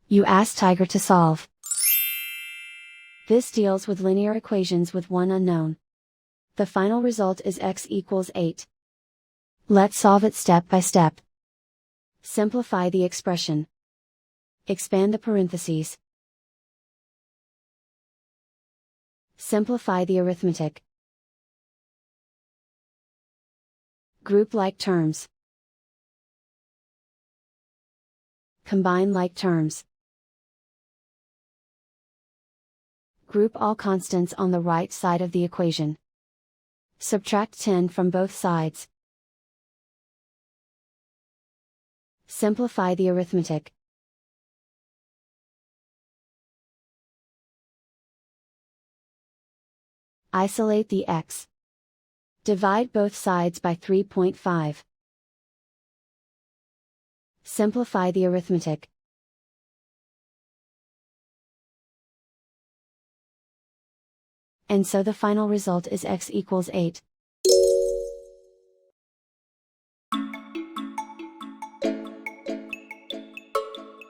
You ask Tiger to solve. This deals with linear equations with one unknown. The final result is x equals 8. Let's solve it step by step. Simplify the expression. Expand the parentheses. Simplify the arithmetic. Group like terms. Combine like terms. Group all constants on the right side of the equation. Subtract 10 from both sides. Simplify the arithmetic. Isolate the x. Divide both sides by 3.5. Simplify the arithmetic. And so the final result is x equals 8.